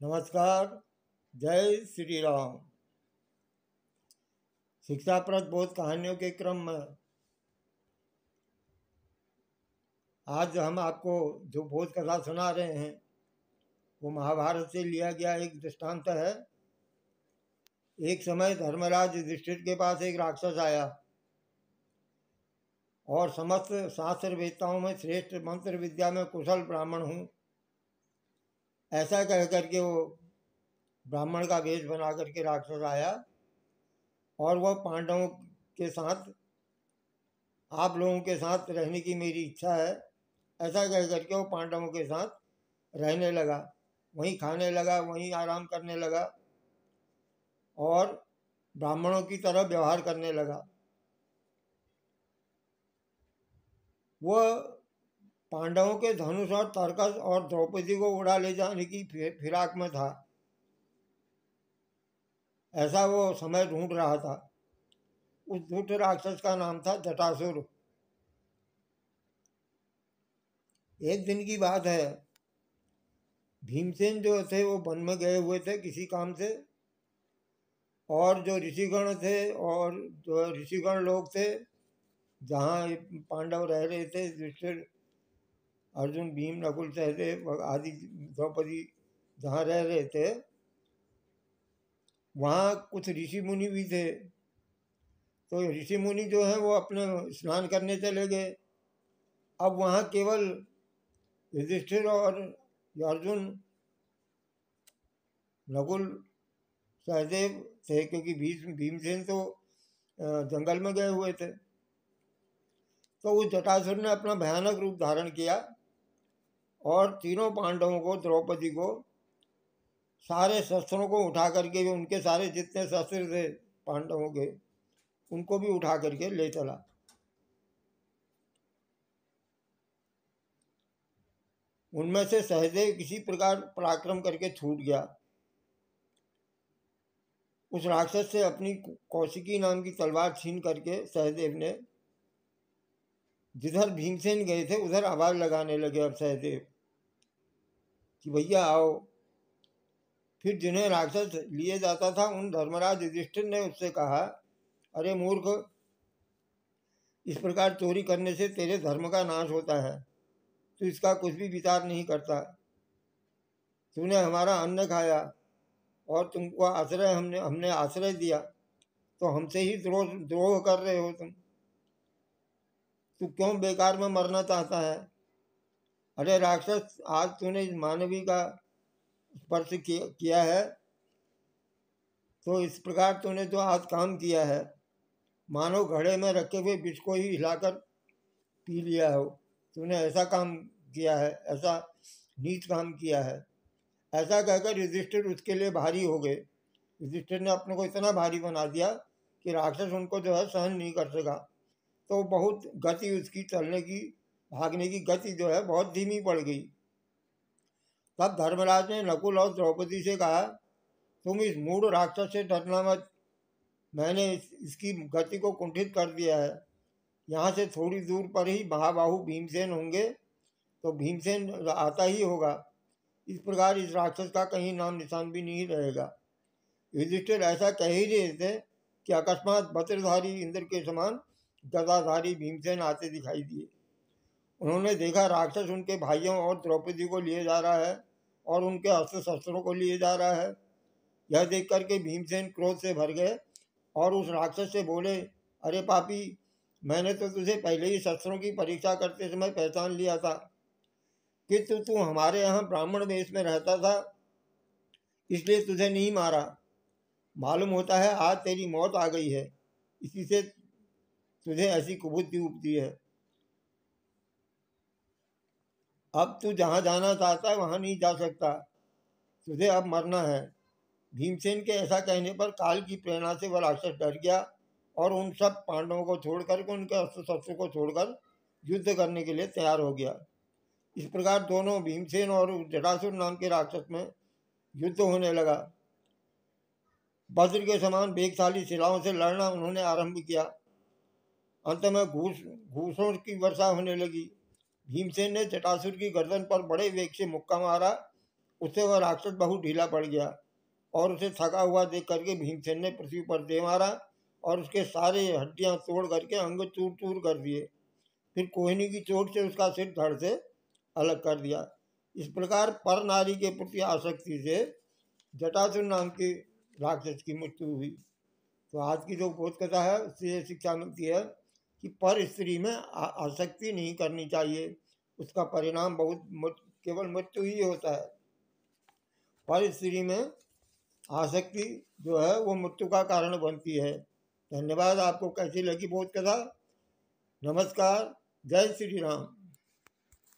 नमस्कार। जय श्री राम। शिक्षाप्रद बोध कहानियों के क्रम में आज हम आपको जो बोध कथा सुना रहे हैं वो महाभारत से लिया गया एक दृष्टांत है। एक समय धर्मराज युधिष्ठिर के पास एक राक्षस आया और समस्त शास्त्र वेत्ताओं में श्रेष्ठ मंत्र विद्या में कुशल ब्राह्मण हूँ ऐसा कह करके वो ब्राह्मण का वेश बना करके राक्षस आया और वह पांडवों के साथ आप लोगों के साथ रहने की मेरी इच्छा है ऐसा कह करके वो पांडवों के साथ रहने लगा, वहीं खाने लगा, वहीं आराम करने लगा और ब्राह्मणों की तरह व्यवहार करने लगा। वह पांडवों के धनुष और तर्कस और द्रौपदी को उड़ा ले जाने की फिराक में था, ऐसा वो समय ढूंढ रहा था। उस दुष्ट राक्षस का नाम था जटासुर। एक दिन की बात है, भीमसेन जो थे वो वन में गए हुए थे किसी काम से, और जो ऋषिगण थे और जो ऋषिगण लोग थे जहाँ पांडव रह रहे थे, युधिष्ठिर, अर्जुन, भीम, नकुल, सहदेव आदि, द्रौपदी जहाँ रह रहे थे वहाँ कुछ ऋषि मुनि भी थे। तो ऋषि मुनि जो है वो अपने स्नान करने चले गए। अब वहाँ केवल युधिष्ठिर और अर्जुन, नकुल, सहदेव थे, क्योंकि भीमसेन तो जंगल में गए हुए थे। तो उस जटासुर ने अपना भयानक रूप धारण किया और तीनों पांडवों को, द्रौपदी को, सारे शस्त्रों को उठा करके, उनके सारे जितने शस्त्र थे पांडवों के उनको भी उठा करके ले चला। उनमें से सहदेव किसी प्रकार पराक्रम करके छूट गया। उस राक्षस से अपनी कौशिकी नाम की तलवार छीन करके सहदेव ने जिधर भीमसेन गए थे उधर आवाज लगाने लगे अब सहदेव कि भैया आओ। फिर जिन्हें राक्षस लिए जाता था उन धर्मराज युधिष्ठिर ने उससे कहा, अरे मूर्ख, इस प्रकार चोरी करने से तेरे धर्म का नाश होता है, तू इसका कुछ भी विचार नहीं करता। तूने हमारा अन्न खाया और तुमको आश्रय हमने आश्रय दिया, तो हमसे ही द्रोह कर रहे हो तुम। तू क्यों बेकार में मरना चाहता है? अरे राक्षस, आज तूने मानवी का स्पर्श किया है, तो इस प्रकार तूने जो आज काम किया है मानो घड़े में रखे हुए विष को ही हिलाकर पी लिया हो। तूने ऐसा काम किया है, ऐसा नीच काम किया है। ऐसा कहकर युधिष्ठिर उसके लिए भारी हो गए। युधिष्ठिर ने अपने को इतना भारी बना दिया कि राक्षस उनको जो है सहन नहीं कर सका। तो बहुत गति उसकी चलने की, भागने की गति जो है बहुत धीमी पड़ गई। तब धर्मराज ने नकुल और द्रौपदी से कहा, तुम इस मूढ़ राक्षस से डरना मत, मैंने इसकी गति को कुंठित कर दिया है। यहाँ से थोड़ी दूर पर ही महाबाहु भीमसेन होंगे, तो भीमसेन आता ही होगा। इस प्रकार इस राक्षस का कहीं नाम निशान भी नहीं रहेगा। युधिष्ठिर ऐसा कह ही रहे थे कि अकस्मात वज्रधारी इंद्र के समान गदाधारी भीमसेन आते दिखाई दिए। उन्होंने देखा राक्षस उनके भाइयों और द्रौपदी को लिए जा रहा है और उनके अस्त्र शस्त्रों को लिए जा रहा है। यह देख करके भीमसेन क्रोध से भर गए और उस राक्षस से बोले, अरे पापी, मैंने तो तुझे पहले ही शस्त्रों की परीक्षा करते समय पहचान लिया था कि तू हमारे यहाँ ब्राह्मण वेश में रहता था, इसलिए तुझे नहीं मारा। मालूम होता है आज तेरी मौत आ गई है, इसी से तुझे ऐसी कुबुद्धि उपजी है। अब तू जहाँ जाना चाहता है वहाँ नहीं जा सकता, तुझे अब मरना है। भीमसेन के ऐसा कहने पर काल की प्रेरणा से वह राक्षस डर गया और उन सब पांडवों को छोड़कर, उनके अस्त्र शस्त्रों को छोड़कर युद्ध करने के लिए तैयार हो गया। इस प्रकार दोनों भीमसेन और जटासुर नाम के राक्षस में युद्ध होने लगा। वज्र के समान वेगशाली शिलाओं से लड़ना उन्होंने आरंभ किया। अंत में घूसों की वर्षा होने लगी। भीमसेन ने जटासुर की गर्दन पर बड़े वेग से मुक्का मारा उससे वह राक्षस बहुत ढीला पड़ गया और उसे थका हुआ देख करके भीमसेन ने पृथ्वी पर दे मारा और उसके सारे हड्डियां तोड़ करके अंग चूर चूर कर दिए। फिर कोहिनी की चोट से उसका सिर धड़ से अलग कर दिया। इस प्रकार पर नारी के प्रति आसक्ति से जटासुर नाम के राक्षस की मृत्यु हुई। तो आज की जो बोध कथा है उससे ये शिक्षा मिलती है कि पर स्त्री में आसक्ति नहीं करनी चाहिए, उसका परिणाम केवल मृत्यु ही होता है। पर स्त्री में आसक्ति जो है वो मृत्यु का कारण बनती है। धन्यवाद। आपको कैसी लगी बोध कथा? नमस्कार। जय श्री राम।